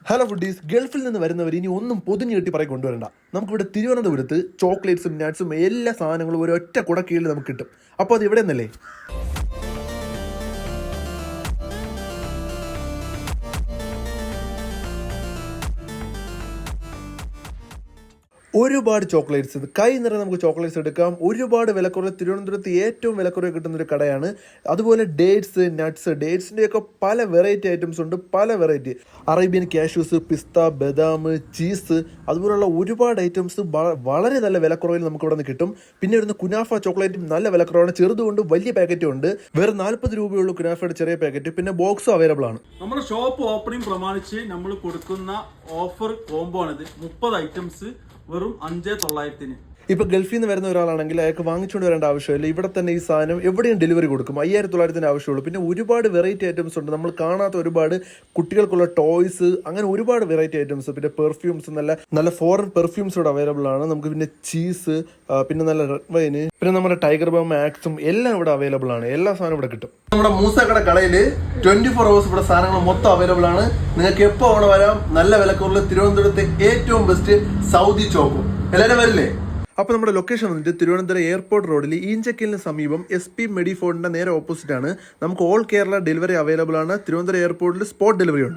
Hello foodies, ഗൾഫിൽ നിന്ന് വരുന്നവർ ഇനി ഒന്നും പൊതിഞ്ഞ് കെട്ടി പറയും കൊണ്ടുവരണ്ട. നമുക്കിവിടെ തിരുവനന്തപുരത്ത് ചോക്ലേറ്റ്സും നട്ട്സും എല്ലാ സാധനങ്ങളും ഒരൊറ്റ കുടക്കീഴിൽ നമുക്ക് കിട്ടും. അപ്പോൾ അത് ഇവിടെ നിന്നല്ലേ? ഒരുപാട് ചോക്ലേറ്റ്സ്, കൈ നിറയെ നമുക്ക് ചോക്ലേറ്റ്സ് എടുക്കാം. ഒരുപാട് വിലക്കുറവ്, തിരുവനന്തപുരത്ത് ഏറ്റവും വിലക്കുറവ് കിട്ടുന്ന ഒരു കടയാണ്. അതുപോലെ ഡേറ്റ്സ്, നട്ട്സ്, ഡേറ്റ്സിൻ്റെയൊക്കെ പല വെറൈറ്റി ഐറ്റംസ് ഉണ്ട്. പല വെറൈറ്റി അറേബ്യൻ കാഷ്യൂസ്, പിസ്ത, ബദാം, ചീസ്, അതുപോലുള്ള ഒരുപാട് ഐറ്റംസ് വളരെ നല്ല വിലക്കുറവിൽ നമുക്ക് ഇവിടെ നിന്ന് കിട്ടും. പിന്നെ വരുന്ന കുനാഫ ചോക്ലേറ്റും നല്ല വിലക്കുറവാണ്. ചെറുതുകൊണ്ട് വലിയ പാക്കറ്റും ഉണ്ട്. വെറും 40 രൂപയുള്ളൂ കുനാഫയുടെ ചെറിയ പാക്കറ്റ്. പിന്നെ ബോക്സും അവൈലബിൾ ആണ്. നമ്മുടെ ഷോപ്പ് ഓപ്പണിംഗ് പ്രമാണിച്ച് നമ്മൾ കൊടുക്കുന്ന ഓഫർ കോംബോ ആണിത്. 30 ഐറ്റംസ് വെറും 5,900. ഇപ്പൊ ഗൾഫിൽ നിന്ന് വരുന്ന ഒരാളാണെങ്കിൽ അയാൾക്ക് വാങ്ങിച്ചുകൊണ്ട് വരേണ്ട ആവശ്യമില്ല. ഇവിടെ തന്നെ ഈ സാധനം എവിടെയും ഡെലിവറി കൊടുക്കും. 5,900 ആവശ്യമുള്ളൂ. പിന്നെ ഒരുപാട് വെറൈറ്റി ഐറ്റംസ് ഉണ്ട്. നമ്മൾ കാണാത്ത ഒരുപാട് കുട്ടികൾക്കുള്ള ടോയ്സ്, അങ്ങനെ ഒരുപാട് വെറൈറ്റി ഐറ്റംസ്. പിന്നെ പെർഫ്യൂംസ്, നല്ല ഫോറിൻ പെർഫ്യൂംസ് ഇവിടെ അവൈലബിൾ ആണ് നമുക്ക്. പിന്നെ ചീസ്, പിന്നെ നല്ല റെഡ് വൈന്, പിന്നെ നമ്മുടെ ടൈഗർ ബാം, മാക്സും എല്ലാം ഇവിടെ അവൈലബിൾ ആണ്. എല്ലാ സാധനവും ഇവിടെ കിട്ടും. നമ്മുടെ മൂസക്കട കടയിൽ 24 hours ഇവിടെ സാധനങ്ങൾ മൊത്തം അവൈലബിൾ ആണ്. നിങ്ങൾക്ക് എപ്പോൾ അവിടെ വരാം. നല്ല വിലക്കുറവിൽ തിരുവനന്തപുരത്തെ ഏറ്റവും ബെസ്റ്റ് സൗദി ചോക്കും. എല്ലാവരും വരില്ലേ? അപ്പോൾ നമ്മുടെ ലൊക്കേഷൻ വന്നിട്ട് തിരുവനന്തപുരം എയർപോർട്ട് റോഡിൽ ഈഞ്ചക്കലിന് സമീപം SP മെഡിഫോണിന്റെ നേരെ ഓപ്പോസിറ്റ് ആണ്. നമുക്ക് ഓൾ കേരള ഡെലിവറി അവൈലബിൾ ആണ്. തിരുവനന്തപുരം എയർപോർട്ടിൽ സ്പോട്ട് ഡെലിവറി ഉണ്ട്.